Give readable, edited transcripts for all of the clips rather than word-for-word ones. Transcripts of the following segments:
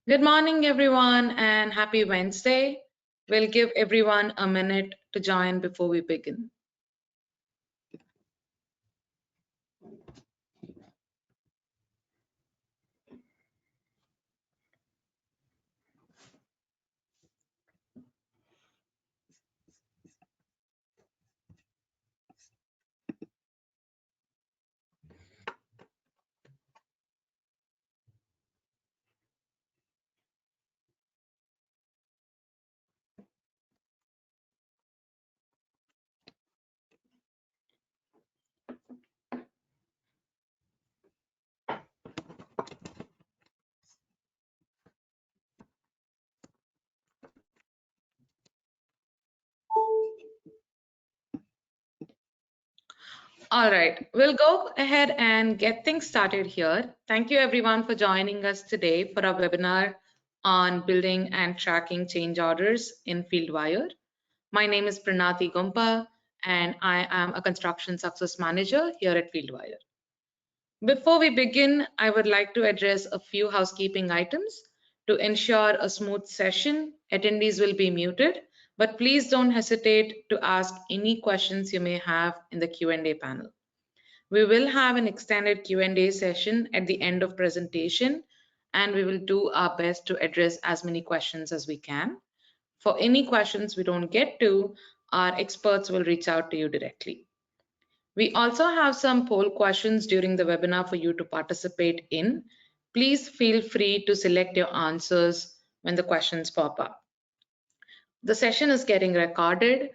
Good morning, everyone, and happy Wednesday. We'll give everyone a minute to join before we begin. All right, we'll go ahead and get things started here. Thank you, everyone, for joining us today for our webinar on building and tracking change orders in Fieldwire. My name is Pranati Gumpa, and I am a construction success manager here at Fieldwire. Before we begin, I would like to address a few housekeeping items. To ensure a smooth session, attendees will be muted, but please don't hesitate to ask any questions you may have in the Q&A panel. We will have an extended Q&A session at the end of presentation, and we will do our best to address as many questions as we can. For any questions we don't get to, our experts will reach out to you directly. We also have some poll questions during the webinar for you to participate in. Please feel free to select your answers when the questions pop up. The session is getting recorded.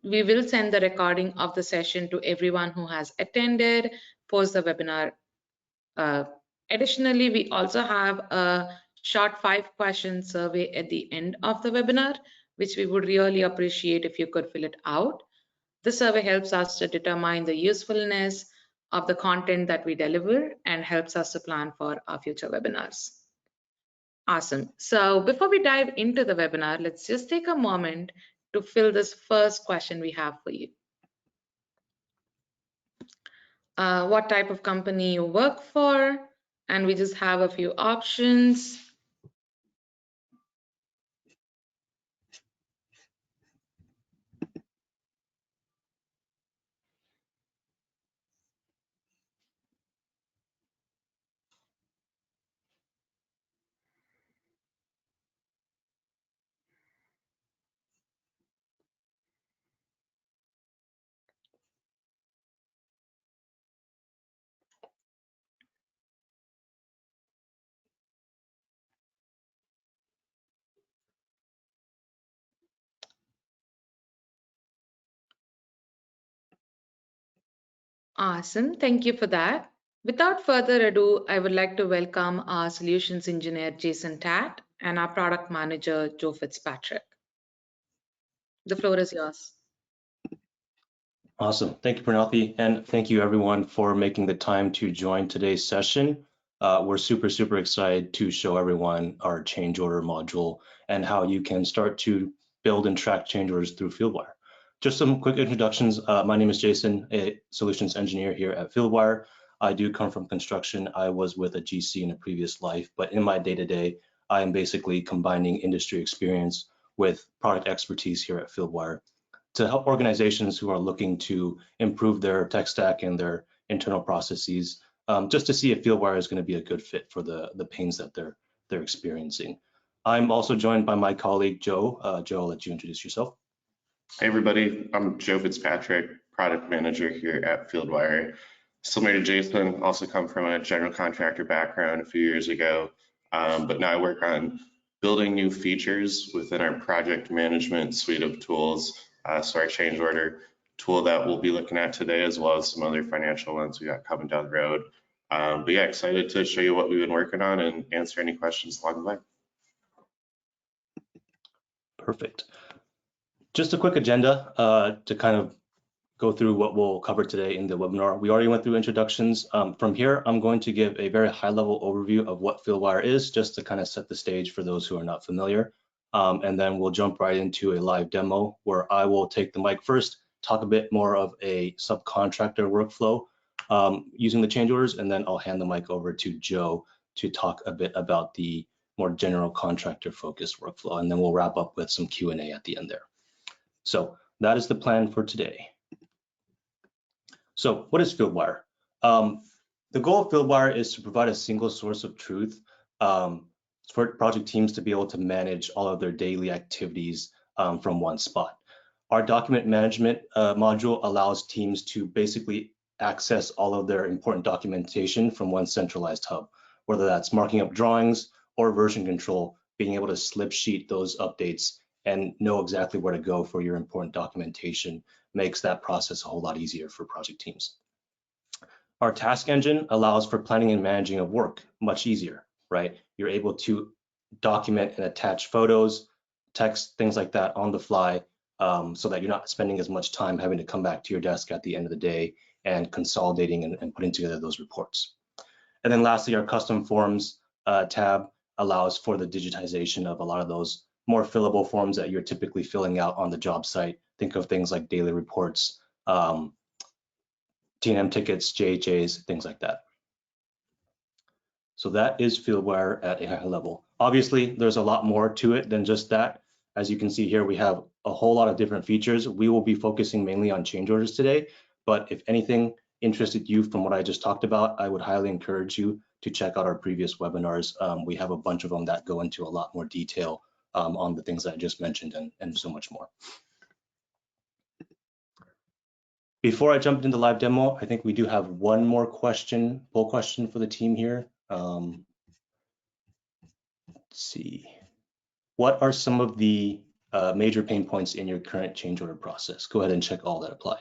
We will send the recording of the session to everyone who has attended post the webinar. Additionally, we also have a short 5-question survey at the end of the webinar, which we would really appreciate if you could fill it out. The survey helps us to determine the usefulness of the content that we deliver and helps us to plan for our future webinars. Awesome. So before we dive into the webinar, let's just take a moment to fill this first question we have for you. What type of company you work for? And we just have a few options. Awesome, thank you for that. Without further ado, I would like to welcome our solutions engineer, Jason Tatt, and our product manager, Joe Fitzpatrick. The floor is yours. Awesome, thank you, Pranati, and thank you everyone for making the time to join today's session. We're super excited to show everyone our change order module and how you can start to build and track change orders through Fieldwire. Just some quick introductions. My name is Jason, a solutions engineer here at Fieldwire. I do come from construction. I was with a GC in a previous life, but in my day-to-day, I am basically combining industry experience with product expertise here at Fieldwire to help organizations who are looking to improve their tech stack and their internal processes, just to see if Fieldwire is going to be a good fit for the pains that they're experiencing. I'm also joined by my colleague, Joe. Joe, I'll let you introduce yourself. Hey everybody, I'm Joe Fitzpatrick, product manager here at Fieldwire. Similar to Jason, also come from a general contractor background a few years ago, but now I work on building new features within our project management suite of tools. So our change order tool that we'll be looking at today, as well as some other financial ones we got coming down the road. But yeah, excited to show you what we've been working on and answer any questions along the way. Perfect. Just a quick agenda to kind of go through what we'll cover today in the webinar. We already went through introductions. From here, I'm going to give a very high-level overview of what Fieldwire is, just to kind of set the stage for those who are not familiar. And then we'll jump right into a live demo where I will take the mic first, talk a bit more of a subcontractor workflow using the change orders, and then I'll hand the mic over to Joe to talk a bit about the more general contractor focused workflow, and then we'll wrap up with some Q&A at the end there. So that is the plan for today. So what is Fieldwire? The goal of Fieldwire is to provide a single source of truth for project teams to be able to manage all of their daily activities from one spot. Our document management module allows teams to basically access all of their important documentation from one centralized hub, whether that's marking up drawings or version control, being able to slip sheet those updates and know exactly where to go for your important documentation makes that process a whole lot easier for project teams. Our task engine allows for planning and managing of work much easier, right? You're able to document and attach photos, text, things like that on the fly, so that you're not spending as much time having to come back to your desk at the end of the day and consolidating and putting together those reports. And then lastly, our custom forms tab allows for the digitization of a lot of those more fillable forms that you're typically filling out on the job site. Think of things like daily reports, T&M tickets, JHAs, things like that. So that is Fieldwire at a high level. Obviously, there's a lot more to it than just that. As you can see here, we have a whole lot of different features. We will be focusing mainly on change orders today, but if anything interested you from what I just talked about, I would highly encourage you to check out our previous webinars. We have a bunch of them that go into a lot more detail on the things that I just mentioned and so much more. Before I jump into live demo, I think we do have one more poll question for the team here. Let's see. What are some of the major pain points in your current change order process? Go ahead and check all that apply.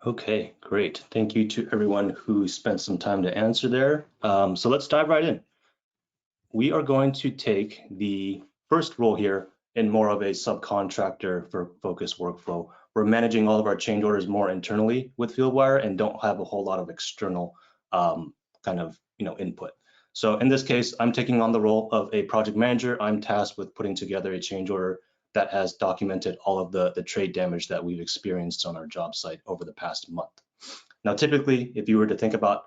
Okay, great. Thank you to everyone who spent some time to answer there. So let's dive right in. We are going to take the first role here in more of a subcontractor for focused workflow. We're managing all of our change orders more internally with Fieldwire and don't have a whole lot of external input. So in this case, I'm taking on the role of a project manager. I'm tasked with putting together a change order that has documented all of the trade damage that we've experienced on our job site over the past month. Now, typically, if you were to think about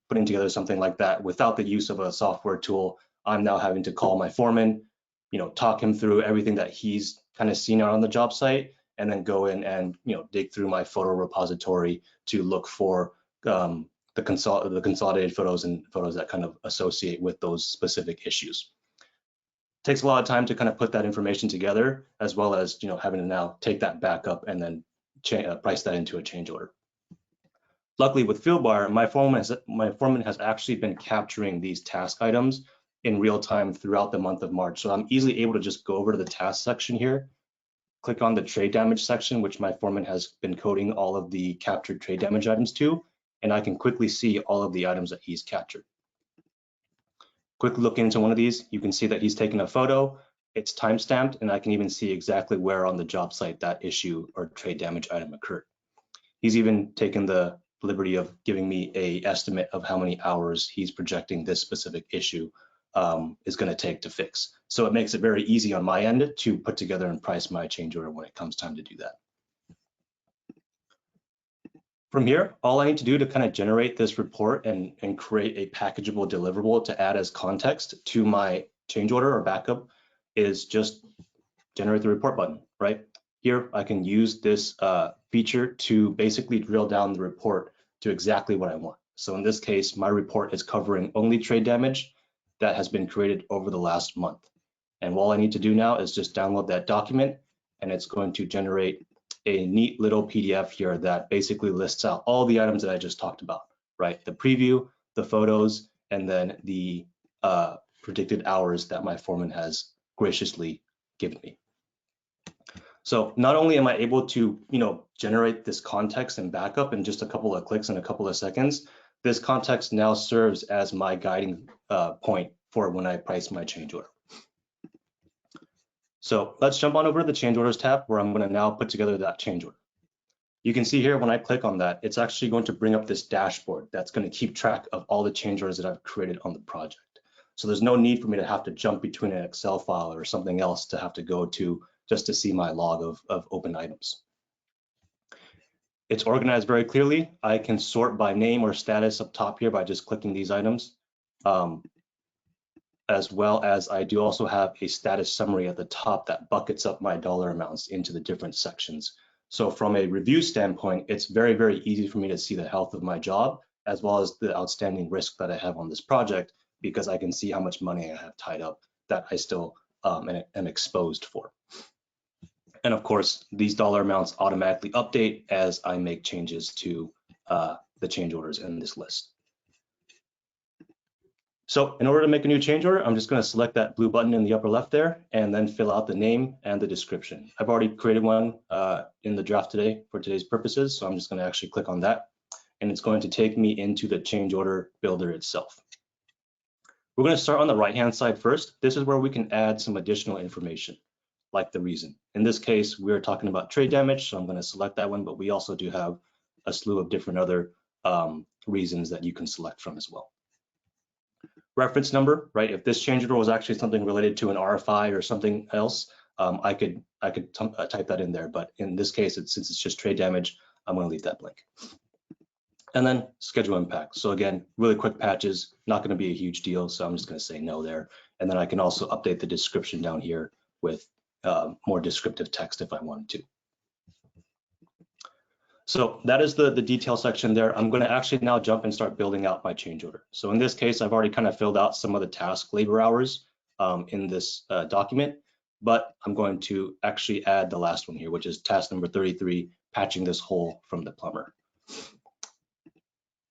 putting together something like that without the use of a software tool, I'm now having to call my foreman, talk him through everything that he's kind of seen out on the job site, and then go in and dig through my photo repository to look for the consolidated photos and photos that kind of associate with those specific issues. Takes a lot of time to kind of put that information together, as well as having to now take that back up and then price that into a change order. Luckily with Fieldwire, my foreman has actually been capturing these task items in real time throughout the month of March. So I'm easily able to just go over to the task section here, click on the trade damage section, which my foreman has been coding all of the captured trade damage items to, and I can quickly see all of the items that he's captured. Quick look into one of these, you can see that he's taken a photo, it's timestamped, and I can even see exactly where on the job site that issue or trade damage item occurred. He's even taken the liberty of giving me an estimate of how many hours he's projecting this specific issue is going to take to fix. So it makes it very easy on my end to put together and price my change order when it comes time to do that. From here, all I need to do to kind of generate this report and create a packageable deliverable to add as context to my change order or backup is just generate the report button, right? Here, I can use this feature to basically drill down the report to exactly what I want. So in this case, my report is covering only trade damage that has been created over the last month. And all I need to do now is just download that document, and it's going to generate a neat little PDF here that basically lists out all the items that I just talked about, right? The preview, the photos, and then the predicted hours that my foreman has graciously given me. So not only am I able to, generate this context and backup in just a couple of clicks and a couple of seconds, this context now serves as my guiding point for when I price my change order. So let's jump on over to the change orders tab, where I'm going to now put together that change order. You can see here when I click on that, it's actually going to bring up this dashboard that's going to keep track of all the change orders that I've created on the project. So there's no need for me to have to jump between an Excel file or something else to have to go to just to see my log of open items. It's organized very clearly. I can sort by name or status up top here by just clicking these items, as well as I do also have a status summary at the top that buckets up my dollar amounts into the different sections. So from a review standpoint, it's very, very easy for me to see the health of my job, as well as the outstanding risk that I have on this project, because I can see how much money I have tied up that I still am exposed for. And of course, these dollar amounts automatically update as I make changes to the change orders in this list. So in order to make a new change order, I'm just going to select that blue button in the upper left there and then fill out the name and the description. I've already created one in the draft today for today's purposes, so I'm just going to actually click on that, and it's going to take me into the change order builder itself. We're going to start on the right-hand side first. This is where we can add some additional information, like the reason. In this case, we're talking about trade damage, so I'm going to select that one, but we also do have a slew of different other reasons that you can select from as well. Reference number, right? If this change order was actually something related to an RFI or something else, I could type that in there, but in this case, since it's just trade damage, I'm going to leave that blank. And then schedule impact. So again, really quick patches, not going to be a huge deal, so I'm just going to say no there. And then I can also update the description down here with more descriptive text if I wanted to. So that is the detail section there. I'm going to actually now jump and start building out my change order. So in this case, I've already kind of filled out some of the task labor hours in this document, but I'm going to actually add the last one here, which is task number 33, patching this hole from the plumber.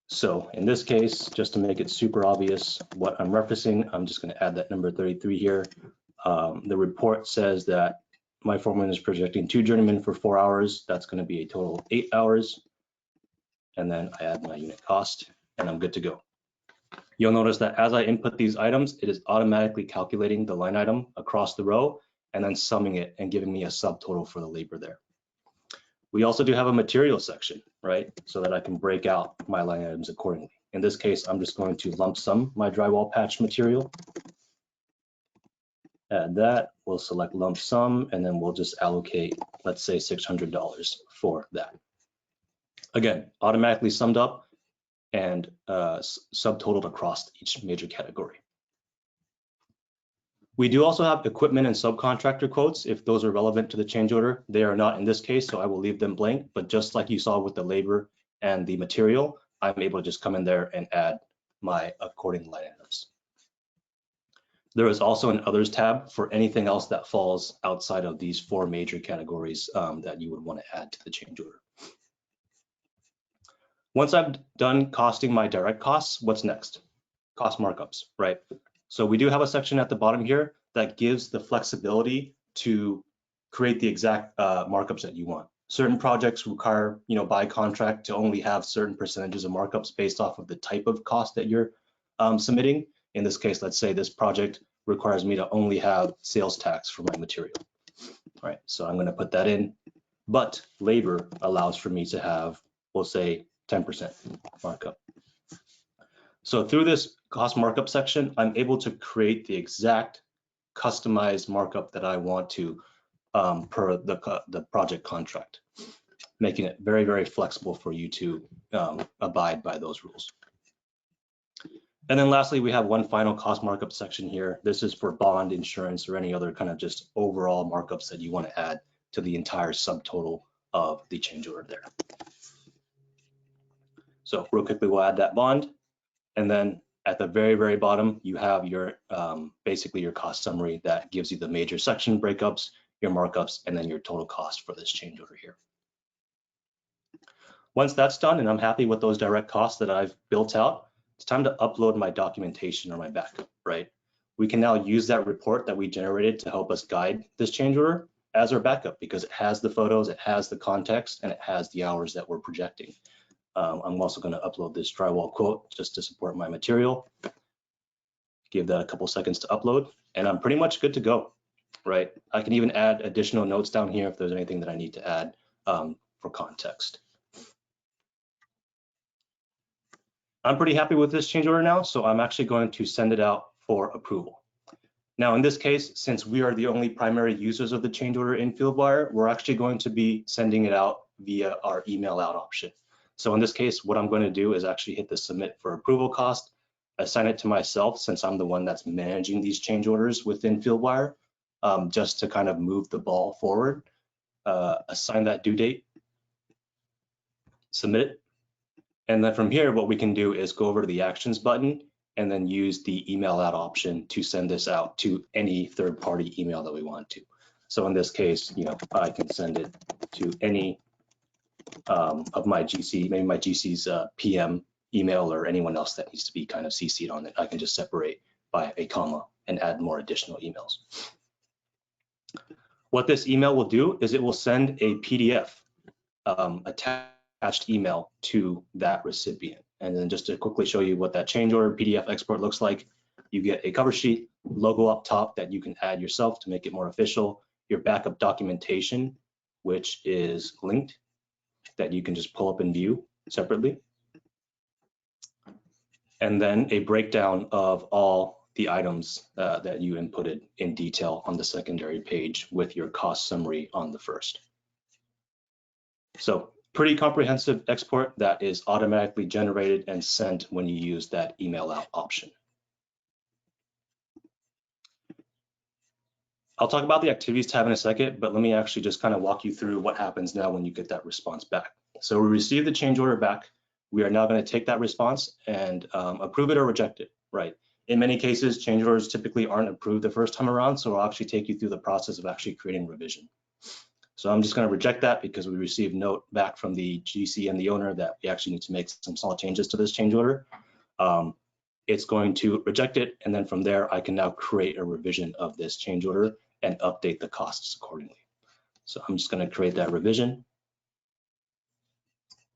So in this case, just to make it super obvious what I'm referencing, I'm just going to add that number 33 here. The report says that my foreman is projecting 2 journeymen for 4 hours. That's going to be a total of 8 hours. And then I add my unit cost and I'm good to go. You'll notice that as I input these items, it is automatically calculating the line item across the row and then summing it and giving me a subtotal for the labor there. We also do have a material section, right? So that I can break out my line items accordingly. In this case, I'm just going to lump sum my drywall patch material. Add that, we'll select lump sum, and then we'll just allocate, let's say $600 for that. Again, automatically summed up and subtotaled across each major category. We do also have equipment and subcontractor quotes if those are relevant to the change order. They are not in this case, so I will leave them blank, but just like you saw with the labor and the material, I'm able to just come in there and add my according line items. There is also an others tab for anything else that falls outside of these 4 major categories that you would want to add to the change order. Once I've done costing my direct costs, what's next? Cost markups, right? So we do have a section at the bottom here that gives the flexibility to create the exact markups that you want. Certain projects require, by contract to only have certain percentages of markups based off of the type of cost that you're submitting. In this case, let's say this project requires me to only have sales tax for my material. All right, so I'm going to put that in, but labor allows for me to have, we'll say 10% markup. So through this cost markup section, I'm able to create the exact customized markup that I want to per the project contract, making it very, very flexible for you to abide by those rules. And then lastly, we have one final cost markup section here. This is for bond, insurance, or any other kind of just overall markups that you want to add to the entire subtotal of the change order there. So real quickly, we'll add that bond. And then at the very, very bottom, you have your basically your cost summary that gives you the major section breakups, your markups, and then your total cost for this change order here. Once that's done and I'm happy with those direct costs that I've built out, it's time to upload my documentation or my backup, right? we can now use that report that we generated to help us guide this change order as our backup, because it has the photos, it has the context, and it has the hours that we're projecting. I'm also going to upload this drywall quote just to support my material. Give that a couple seconds to upload, and I'm pretty much good to go, right? I can even add additional notes down here if there's anything that I need to add for context. I'm pretty happy with this change order now, so I'm actually going to send it out for approval. Now, in this case, since we are the only primary users of the change order in Fieldwire, we're actually going to be sending it out via our email out option. So in this case, what I'm going to do is actually hit the submit for approval cost, assign it to myself since I'm the one that's managing these change orders within Fieldwire, just to kind of move the ball forward, assign that due date, submit it. And then from here, what we can do is go over to the actions button and then use the email out option to send this out to any third-party email that we want to. So in this case, I can send it to any of my GC, maybe my GC's PM email or anyone else that needs to be kind of CC'd on it. I can just separate by a comma and add more additional emails. What this email will do is it will send a PDF attached email to that recipient. And then just to quickly show you what that change order PDF export looks like, you get a cover sheet, logo up top that you can add yourself to make it more official, your backup documentation, which is linked, that you can just pull up and view separately, and then a breakdown of all the items that you inputted in detail on the secondary page with your cost summary on the first. So pretty comprehensive export that is automatically generated and sent when you use that email out option. I'll talk about the activities tab in a second, but let me actually just kind of walk you through what happens now when you get that response back. So we receive the change order back. We are now going to take that response and approve it or reject it, right? In many cases, change orders typically aren't approved the first time around, so I'll actually take you through the process of actually creating revision. So I'm just going to reject that because we received note back from the GC and the owner that we actually need to make some small changes to this change order. It's going to reject it, and then from there, I can now create a revision of this change order and update the costs accordingly. So I'm just going to create that revision.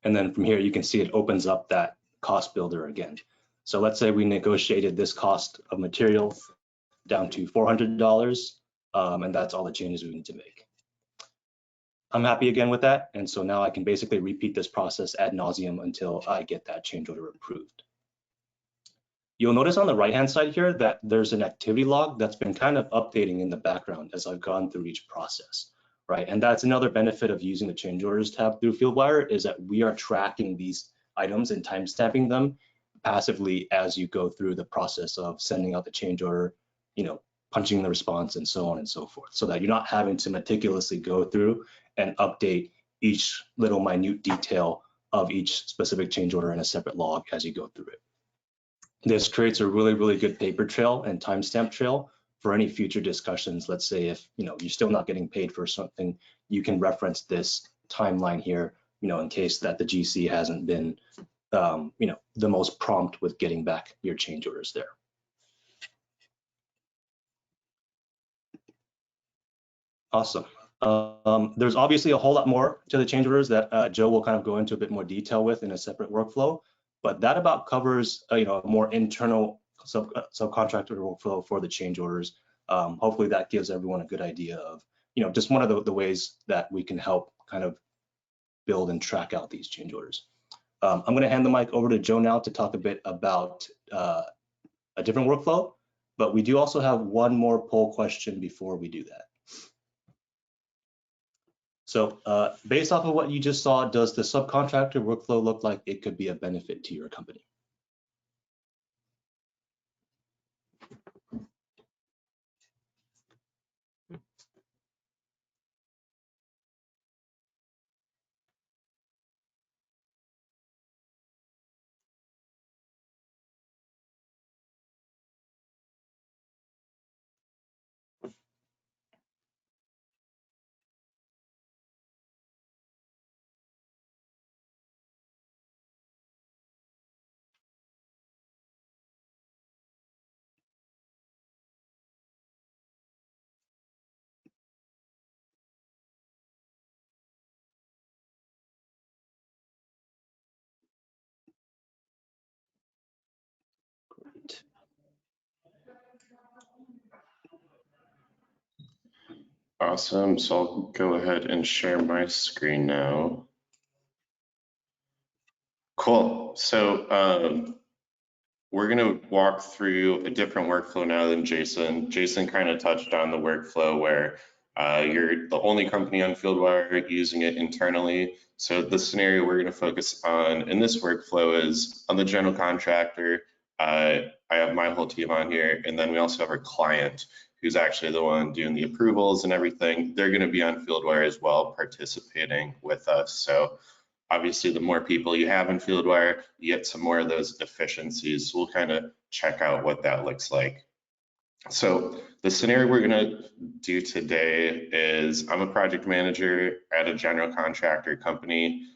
And then from here, you can see it opens up that cost builder again. So let's say we negotiated this cost of material down to $400, and that's all the changes we need to make. I'm happy again with that. And so now I can basically repeat this process ad nauseum until I get that change order approved. You'll notice on the right-hand side here that there's an activity log that's been kind of updating in the background as I've gone through each process, right? And that's another benefit of using the change orders tab through Fieldwire is that we are tracking these items and timestamping them passively as you go through the process of sending out the change order, punching the response and so on and so forth, so that you're not having to meticulously go through and update each little minute detail of each specific change order in a separate log as you go through it. This creates a really, really good paper trail and timestamp trail for any future discussions. Let's say if you're still not getting paid for something, you can reference this timeline here, in case that the GC hasn't been, the most prompt with getting back your change orders there. Awesome. There's obviously a whole lot more to the change orders that Joe will kind of go into a bit more detail with in a separate workflow. But that about covers, a more internal subcontractor workflow for the change orders. Hopefully that gives everyone a good idea of, just one of the ways that we can help kind of build and track out these change orders. I'm going to hand the mic over to Joe now to talk a bit about a different workflow, but we do also have one more poll question before we do that. So based off of what you just saw, does the subcontractor workflow look like it could be a benefit to your company? Awesome. So I'll go ahead and share my screen now. Cool. So we're going to walk through a different workflow now than Jason. Jason kind of touched on the workflow where you're the only company on Fieldwire using it internally. So the scenario we're going to focus on in this workflow is on the general contractor. I have my whole team on here, and then we also have our client who's actually the one doing the approvals and everything. They're going to be on Fieldwire as well, participating with us. So obviously, the more people you have in Fieldwire, you get some more of those efficiencies. We'll kind of check out what that looks like. So the scenario we're going to do today is I'm a project manager at a general contractor company.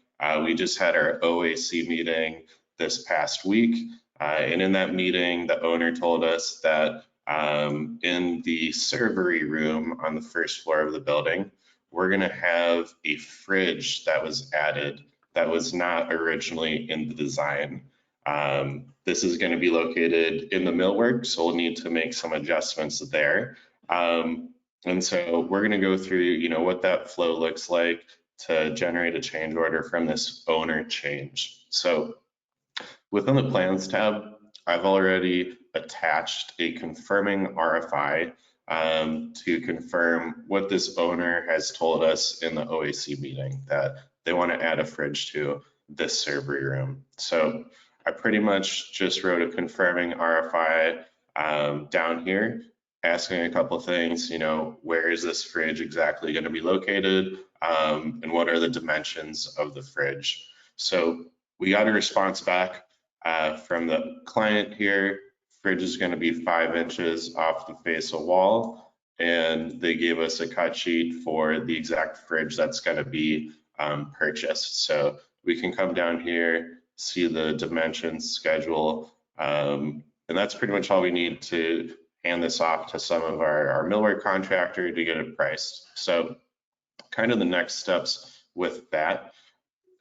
We just had our OAC meeting this past week. And in that meeting, the owner told us that in the servery room on the first floor of the building, we're going to have a fridge that was added that was not originally in the design. This is going to be located in the millwork, so we'll need to make some adjustments there. And so we're going to go through, what that flow looks like to generate a change order from this owner change. So within the plans tab, I've already attached a confirming RFI to confirm what this owner has told us in the OAC meeting, that they want to add a fridge to this servery room. So I pretty much just wrote a confirming RFI down here, asking a couple things, where is this fridge exactly going to be located, and what are the dimensions of the fridge? So we got a response back from the client here. Fridge is going to be 5 inches off the face of wall, and they gave us a cut sheet for the exact fridge that's going to be purchased. So we can come down here, see the dimensions schedule, and that's pretty much all we need to hand this off to some of our millwork contractor to get it priced. So kind of the next steps with that,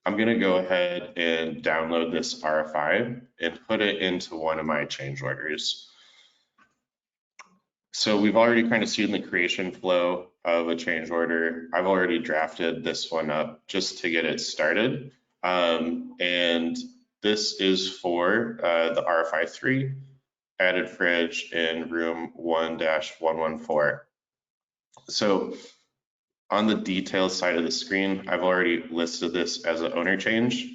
I'm going to go ahead and download this RFI and put it into one of my change orders. So we've already kind of seen the creation flow of a change order. I've already drafted this one up just to get it started. And this is for the RFI 3 added fridge in room 1-114. So on the details side of the screen, I've already listed this as an owner change.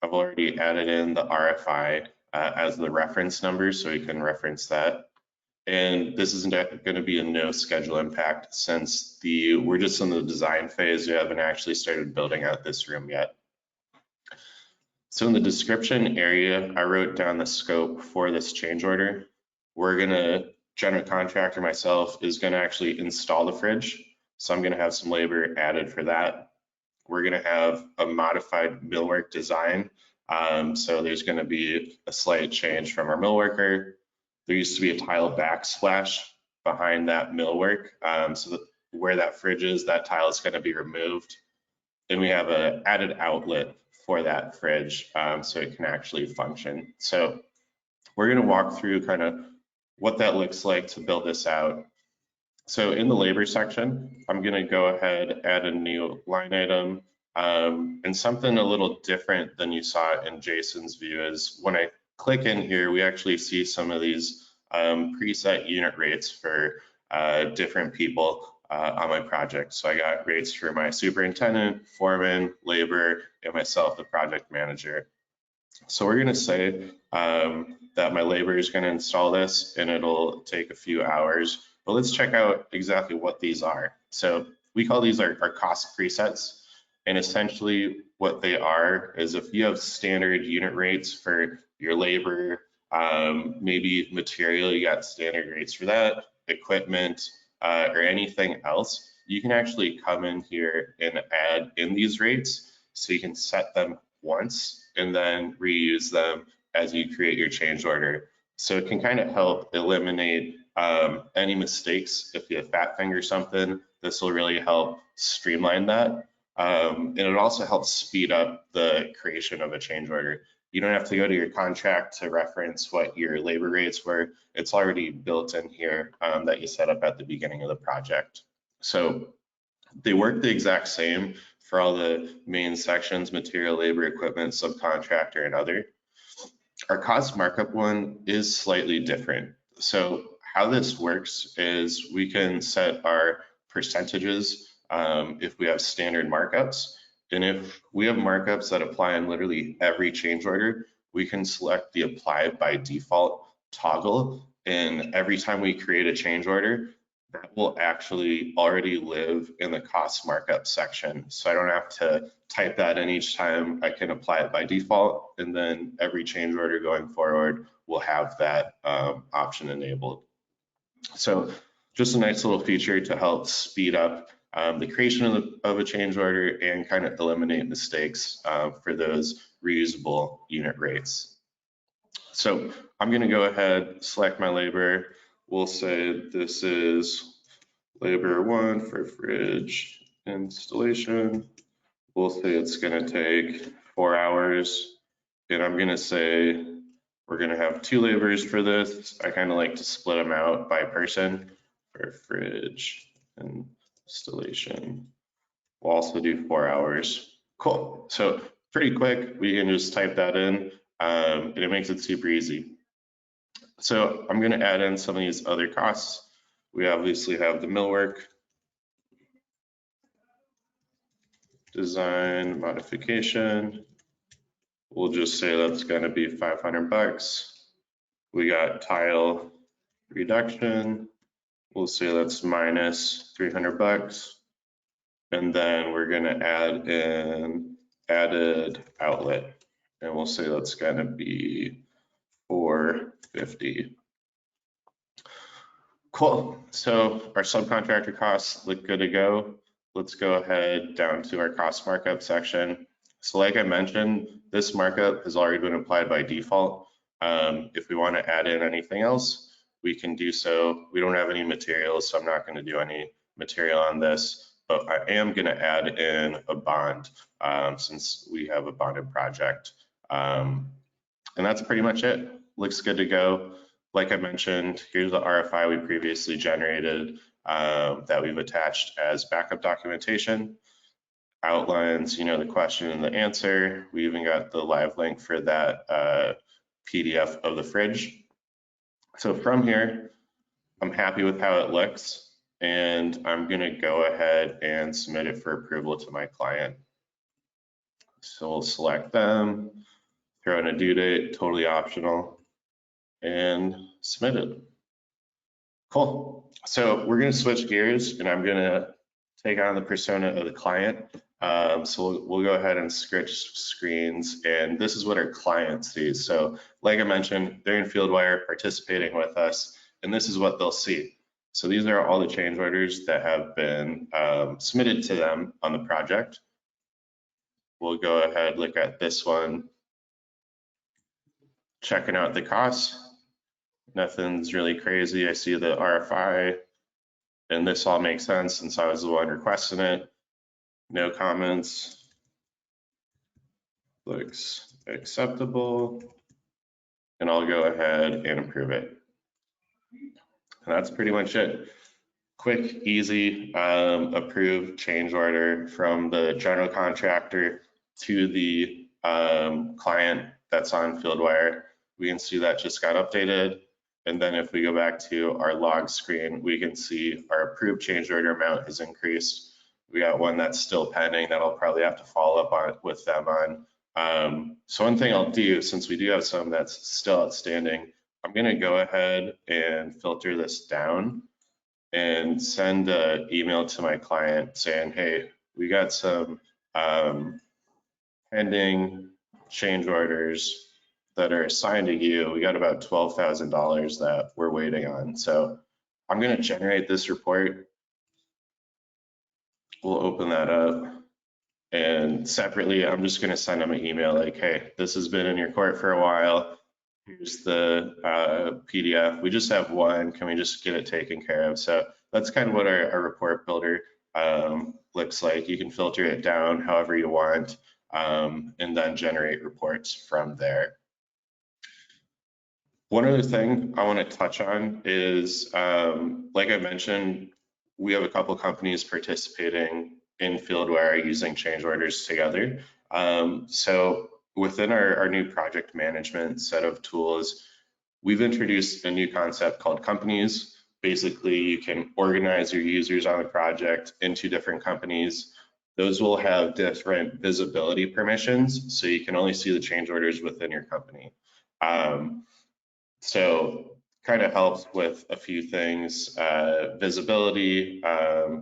I've already added in the RFI as the reference number, so we can reference that. And this isn't going to be a no schedule impact since we're just in the design phase. We haven't actually started building out this room yet. So in the description area, I wrote down the scope for this change order. General contractor myself is going to actually install the fridge. So I'm going to have some labor added for that. We're going to have a modified millwork design. So there's going to be a slight change from our millworker. There used to be a tile backsplash behind that millwork. So where that fridge is, that tile is going to be removed. And we have an added outlet for that fridge so it can actually function. So we're going to walk through kind of what that looks like to build this out. So in the labor section, I'm going to go ahead, add a new line item. And something a little different than you saw in Jason's view is when I click in here, we actually see some of these preset unit rates for different people on my project. So I got rates for my superintendent, foreman, labor, and myself, the project manager. So we're going to say that my labor is going to install this and it'll take a few hours. But let's check out exactly what these are. So we call these our cost presets. And essentially what they are is if you have standard unit rates for your labor, maybe material, you got standard rates for that, equipment, or anything else, you can actually come in here and add in these rates so you can set them once and then reuse them as you create your change order. So it can kind of help eliminate any mistakes. If you have fat finger something, this will really help streamline that. And it also helps speed up the creation of a change order. You don't have to go to your contract to reference what your labor rates were. It's already built in here that you set up at the beginning of the project. So they work the exact same for all the main sections, material, labor, equipment, subcontractor, and other. Our cost markup one is slightly different. So how this works is we can set our percentages if we have standard markups. And if we have markups that apply in literally every change order, we can select the apply by default toggle. And every time we create a change order, that will actually already live in the cost markup section. So I don't have to type that in each time. I can apply it by default, and then every change order going forward will have that option enabled. So just a nice little feature to help speed up the creation of a change order and kind of eliminate mistakes for those reusable unit rates. So I'm going to go ahead, select my labor. We'll say this is labor 1 for fridge installation. We'll say it's going to take 4 hours. And I'm going to say we're going to have 2 laborers for this. I kind of like to split them out by person for fridge installation. We'll also do 4 hours. Cool. So pretty quick. We can just type that in and it makes it super easy. So I'm going to add in some of these other costs. We obviously have the millwork, design modification. We'll just say that's going to be 500 bucks. We got tile reduction. We'll say that's minus 300 bucks. And then we're going to add in added outlet. And we'll say that's going to be 450. Cool. So our subcontractor costs look good to go. Let's go ahead down to our cost markup section. So like I mentioned, this markup has already been applied by default. If we want to add in anything else, we can do so. We don't have any materials, so I'm not going to do any material on this, but I am going to add in a bond since we have a bonded project. And that's pretty much it. Looks good to go. Like I mentioned, here's the RFI we previously generated that we've attached as backup documentation. Outlines, the question and the answer. We even got the live link for that PDF of the fridge. So from here, I'm happy with how it looks, and I'm going to go ahead and submit it for approval to my client. So we'll select them, throw in a due date, totally optional, and submit it. Cool. So we're going to switch gears, and I'm going to take on the persona of the client. So we'll go ahead and switch screens, and this is what our client sees. So like I mentioned, they're in Fieldwire participating with us, and this is what they'll see. So these are all the change orders that have been submitted to them on the project. We'll go ahead, look at this one, checking out the costs. Nothing's really crazy. I see the RFI, and this all makes sense since I was the one requesting it. No comments. Looks acceptable. And I'll go ahead and approve it. And that's pretty much it. Quick, easy, approved change order from the general contractor to the client that's on Fieldwire. We can see that just got updated. And then if we go back to our log screen, we can see our approved change order amount has increased. We got one that's still pending that I'll probably have to follow up on with them on. So one thing I'll do, since we do have some that's still outstanding, I'm going to go ahead and filter this down and send an email to my client saying, hey, we got some pending change orders that are assigned to you. We got about $12,000 that we're waiting on. So I'm going to generate this report. We'll open that up. And separately, I'm just going to send them an email like, hey, this has been in your court for a while. Here's the PDF. We just have one. Can we just get it taken care of? So that's kind of what our report builder looks like. You can filter it down however you want and then generate reports from there. One other thing I want to touch on is, like I mentioned, we have a couple companies participating in Fieldwire using change orders together. So within our new project management set of tools, we've introduced a new concept called companies. Basically, you can organize your users on the project into different companies. Those will have different visibility permissions, so you can only see the change orders within your company. So kind of helps with a few things. Visibility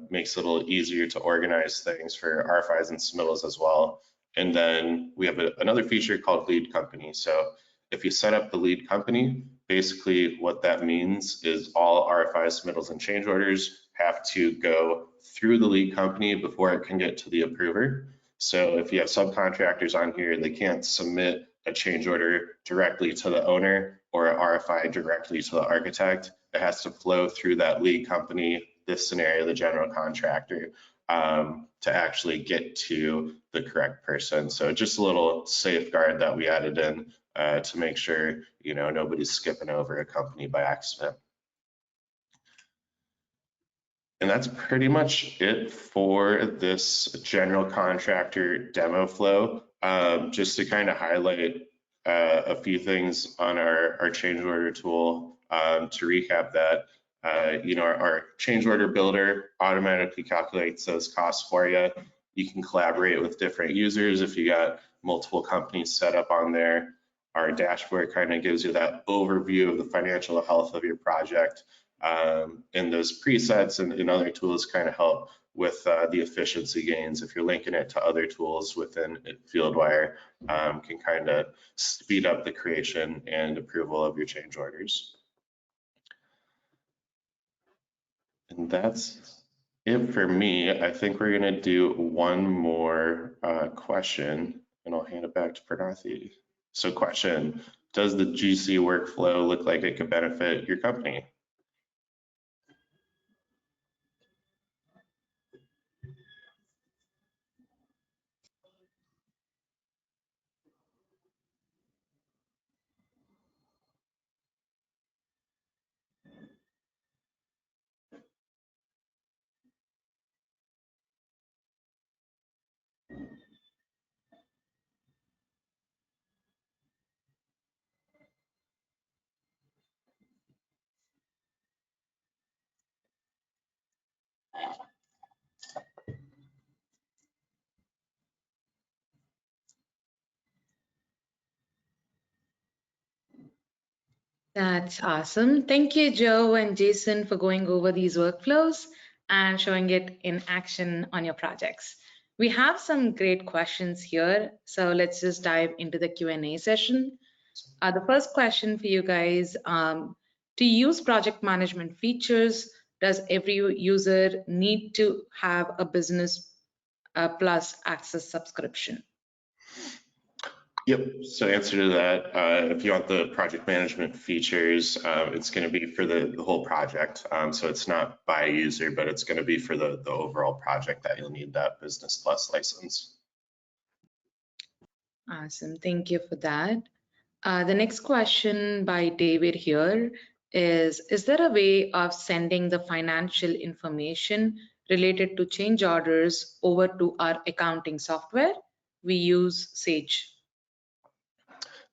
makes it a little easier to organize things for RFIs and submittals as well. And then we have another feature called lead company. So if you set up the lead company, basically what that means is all RFIs, submittals, and change orders have to go through the lead company before it can get to the approver. So if you have subcontractors on here, they can't submit a change order directly to the owner or an RFI directly to the architect. It has to flow through that lead company, this scenario, the general contractor, to actually get to the correct person. So just a little safeguard that we added in to make sure, you know, nobody's skipping over a company by accident. And that's pretty much it for this general contractor demo flow. Just to kind of highlight a few things on our change order tool. To recap that, you know, our change order builder automatically calculates those costs for you. You can collaborate with different users if you got multiple companies set up on there. Our dashboard kind of gives you that overview of the financial health of your project. And those presets and other tools kind of help with the efficiency gains. If you're linking it to other tools within Fieldwire, can kind of speed up the creation and approval of your change orders. And that's it for me. I think we're going to do one more question, and I'll hand it back to Pranathi. So question, does the GC workflow look like it could benefit your company? That's awesome. Thank you, Joe and Jason, for going over these workflows and showing it in action on your projects. We have some great questions here, so let's just dive into the Q&A session. The first question for you guys, to use project management features, does every user need to have a business plus access subscription? Yep, so answer to that, if you want the project management features, it's going to be for the whole project. So it's not by user, but it's going to be for the overall project that you'll need that Business Plus license. Awesome, thank you for that. The next question by David here is there a way of sending the financial information related to change orders over to our accounting software? We use Sage.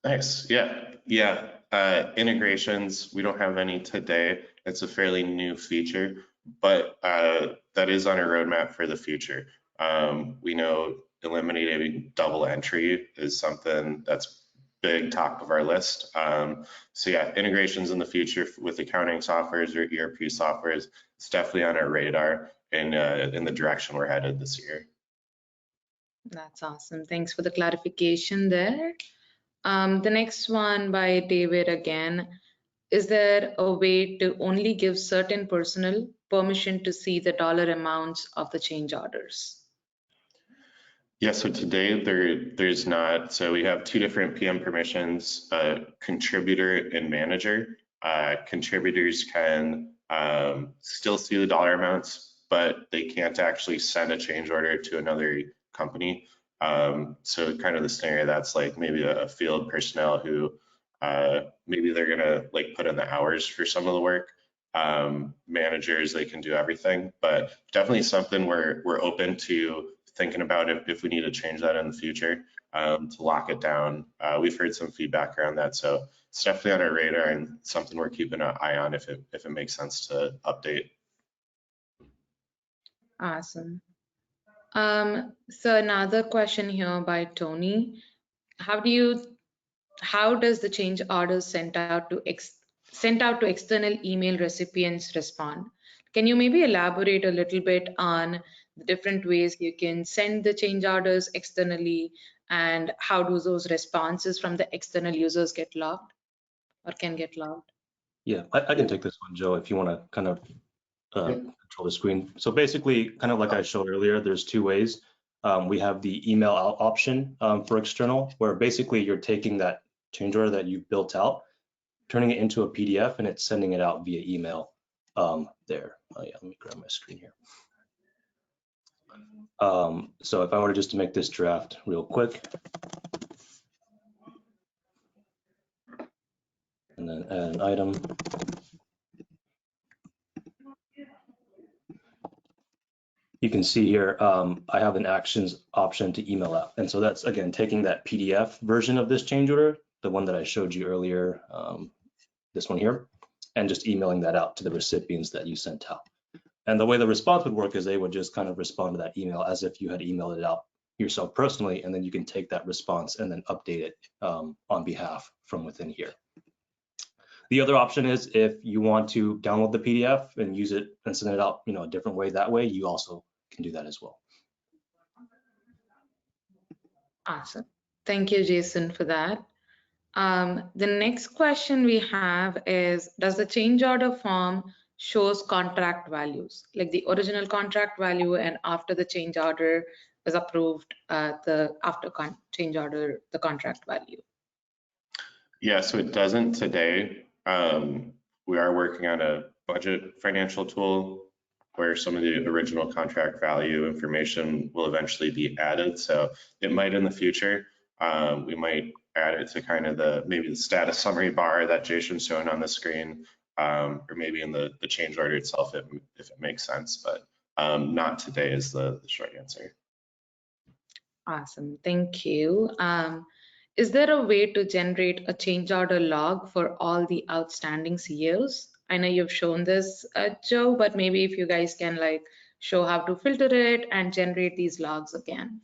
Nice, yeah. Integrations, we don't have any today. It's a fairly new feature, but that is on a roadmap for the future. We know eliminating double entry is something that's big top of our list. So yeah, integrations in the future with accounting softwares or ERP softwares, it's definitely on our radar and in the direction we're headed this year. That's awesome. Thanks for the clarification there. The next one by David again. Is there a way to only give certain personnel permission to see the dollar amounts of the change orders? Yeah, so today there's not. So we have two different PM permissions, contributor and manager. Contributors can still see the dollar amounts, but they can't actually send a change order to another company. So kind of the scenario that's like maybe a field personnel who maybe they're gonna like put in the hours for some of the work, managers, they can do everything, but definitely something we're open to thinking about if we need to change that in the future, to lock it down. We've heard some feedback around that, so it's definitely on our radar and something we're keeping an eye on if it makes sense to update. Awesome. So another question here by Tony. How does the change orders sent out to external email recipients respond? Can you maybe elaborate a little bit on the different ways you can send the change orders externally, and how do those responses from the external users get logged or can get logged? Yeah, I can take this one, Joe, if you want to kind of control the screen. So basically, kind of like I showed earlier, there's two ways. We have the email out option for external, where basically you're taking that change order that you've built out, turning it into a PDF, and it's sending it out via email there. Oh yeah, let me grab my screen here. So if I were just to make this draft real quick, and then add an item. You can see here, I have an actions option to email out. And so that's, again, taking that PDF version of this change order, the one that I showed you earlier, this one here, and just emailing that out to the recipients that you sent out. And the way the response would work is they would just kind of respond to that email as if you had emailed it out yourself personally, and then you can take that response and then update it on behalf from within here. The other option is if you want to download the PDF and use it and send it out, a different way that way, you also can do that as well. Awesome. Thank you, Jason, for that. The next question we have is, does the change order form shows contract values, like the original contract value and after the change order is approved, change order, the contract value? Yeah, so it doesn't today. We are working on a budget financial tool where some of the original contract value information will eventually be added. So it might in the future. We might add it to kind of maybe the status summary bar that Jason's showing on the screen, or maybe in the change order itself if it makes sense, but not today is the short answer. Awesome, thank you. Is there a way to generate a change order log for all the outstanding COs? I know you've shown this, Joe, but maybe if you guys can show how to filter it and generate these logs again.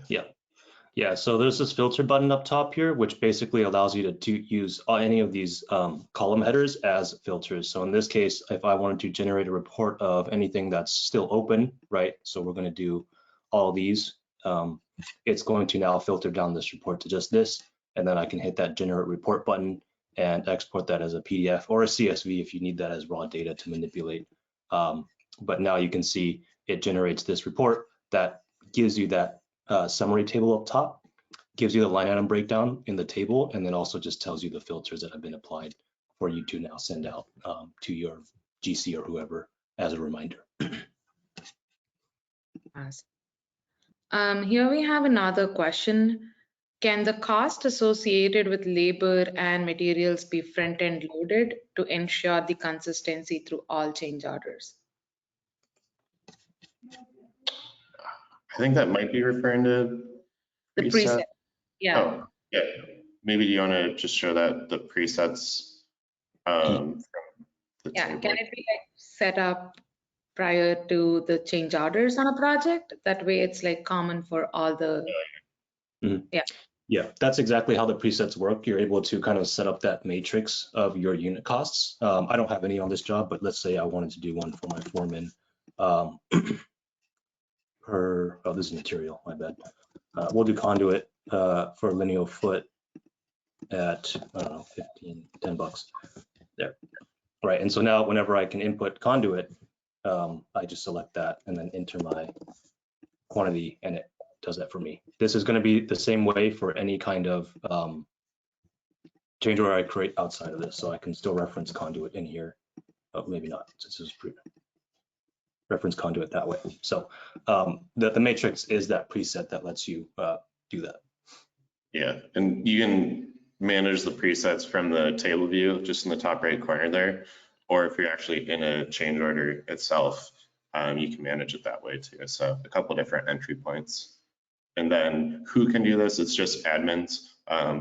Yeah, so there's this filter button up top here, which basically allows you to use any of these column headers as filters. So in this case, if I wanted to generate a report of anything that's still open, right? So we're going to do all these. It's going to now filter down this report to just this, and then I can hit that generate report button and export that as a PDF or a CSV if you need that as raw data to manipulate. But now you can see it generates this report that gives you that summary table up top, gives you the line item breakdown in the table, and then also just tells you the filters that have been applied for you to now send out to your GC or whoever as a reminder. Awesome. Here we have another question. Can the cost associated with labor and materials be front-end loaded to ensure the consistency through all change orders? I think that might be referring to the preset. Yeah. Oh, yeah. Maybe you want to just show that the presets. From the yeah. table. Can it be set up prior to the change orders on a project? That way, it's common for all the. Yeah, that's exactly how the presets work. You're able to kind of set up that matrix of your unit costs. I don't have any on this job, but let's say I wanted to do one for my foreman. This is material, my bad. We'll do conduit for lineal foot at, I don't know, 10 bucks there. Right, and so now whenever I can input conduit, I just select that and then enter my quantity and it does that for me. This is going to be the same way for any kind of change order I create outside of this, so I can still reference conduit in here. Oh, maybe not, since this is reference conduit that way. So the matrix is that preset that lets you do that. Yeah, and you can manage the presets from the table view just in the top right corner there. or if you're actually in a change order itself, you can manage it that way too. So a couple different entry points. And then who can do this? It's just admins.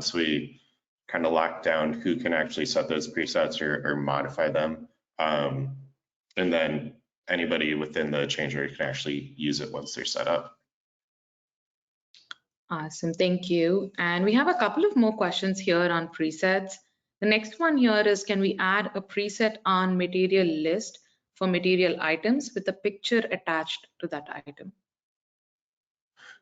So we kind of lock down who can actually set those presets or modify them. And then anybody within the change order can actually use it once they're set up. Awesome, thank you. And we have a couple of more questions here on presets. The next one here is, can we add a preset on material list for material items with a picture attached to that item?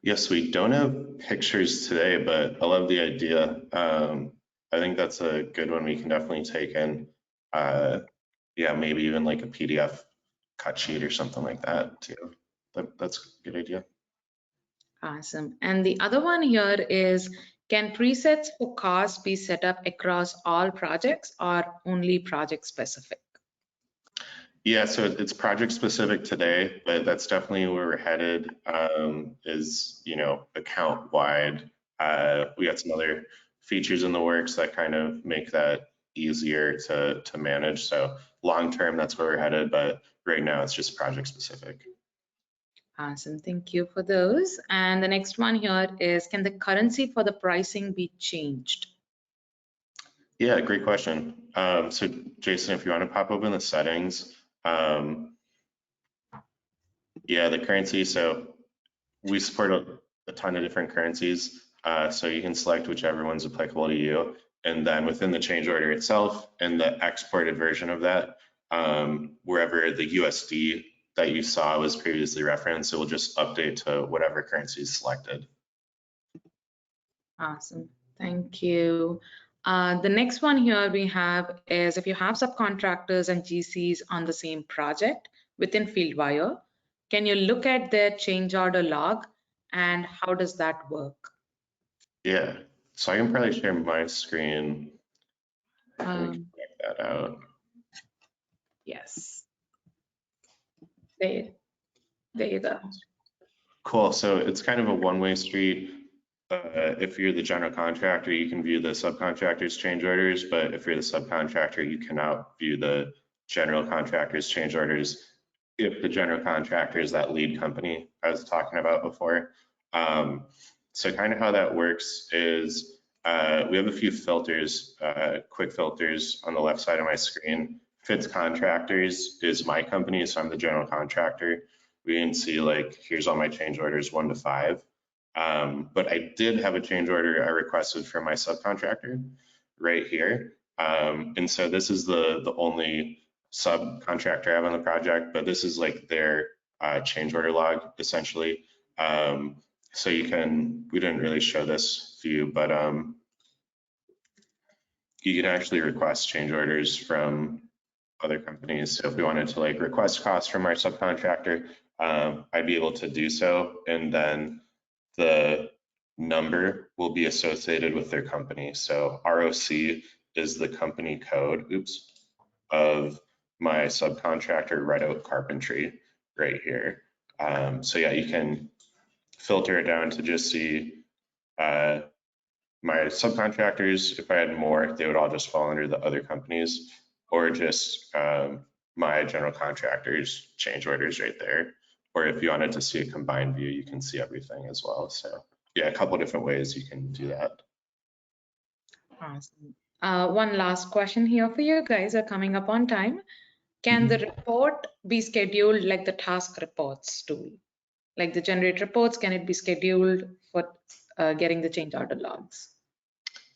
Yes, we don't have pictures today, but I love the idea. I think that's a good one we can definitely take in. Yeah, maybe even like a PDF cut sheet or something like that too. That's a good idea. Awesome. And the other one here is, can presets for cost be set up across all projects or only project specific? Yeah, so it's project specific today, but that's definitely where we're headed, is, account wide. We got some other features in the works that kind of make that easier to manage. So long term, that's where we're headed, but right now it's just project specific. Awesome, thank you for those. And the next one here is, can the currency for the pricing be changed? Yeah, great question. So Jason, if you want to pop open the settings, yeah, the currency. So we support a ton of different currencies. So you can select whichever one's applicable to you. And then within the change order itself and the exported version of that, wherever the USD that you saw was previously referenced, it will just update to whatever currency is selected. Awesome, thank you. The next one here we have is, if you have subcontractors and GCs on the same project within Fieldwire, can you look at their change order log, and how does that work? Yeah, so I can probably share my screen. Check that out. Yes. There you go. Cool. So it's kind of a one-way street. If you're the general contractor, you can view the subcontractor's change orders, but if you're the subcontractor, you cannot view the general contractor's change orders if the general contractor is that lead company I was talking about before. So kind of how that works is we have a few filters, quick filters on the left side of my screen. Fits Contractors is my company, so I'm the general contractor. We can see like, here's all my change orders 1 to 5. But I did have a change order I requested from my subcontractor right here. And so this is the only subcontractor I have on the project, but this is like their change order log essentially. So we didn't really show this view, but you can actually request change orders from other companies. So if we wanted to like request costs from our subcontractor, I'd be able to do so, and then the number will be associated with their company. So ROC is the company code, of my subcontractor, Red Oak Carpentry, right here. So yeah, you can filter it down to just see my subcontractors. If I had more, they would all just fall under the other companies, or just my general contractors change orders right there. Or if you wanted to see a combined view, you can see everything as well. So yeah, a couple different ways you can do that. Awesome. One last question here for you guys. Are coming up on time. Can the report be scheduled like the task reports tool? Like the generate reports, can it be scheduled for getting the change order logs?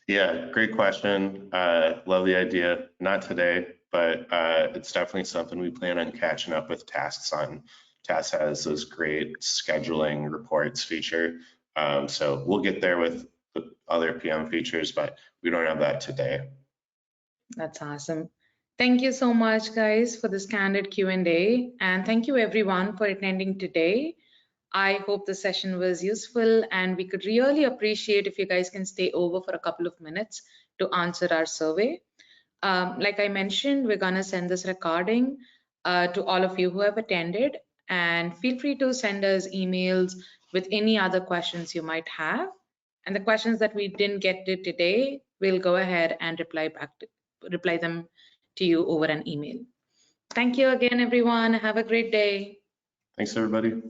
Yeah, great question. Love the idea. Not today, but it's definitely something we plan on catching up with Tasks on. Tasks has those great scheduling reports feature. So we'll get there with the other PM features, but we don't have that today. That's awesome. Thank you so much, guys, for this candid Q&A. And thank you, everyone, for attending today. I hope the session was useful, and we could really appreciate if you guys can stay over for a couple of minutes to answer our survey. Like I mentioned, we're going to send this recording to all of you who have attended, and feel free to send us emails with any other questions you might have. And the questions that we didn't get to today, we'll go ahead and reply them to you over an email. Thank you again, everyone. Have a great day. Thanks, everybody.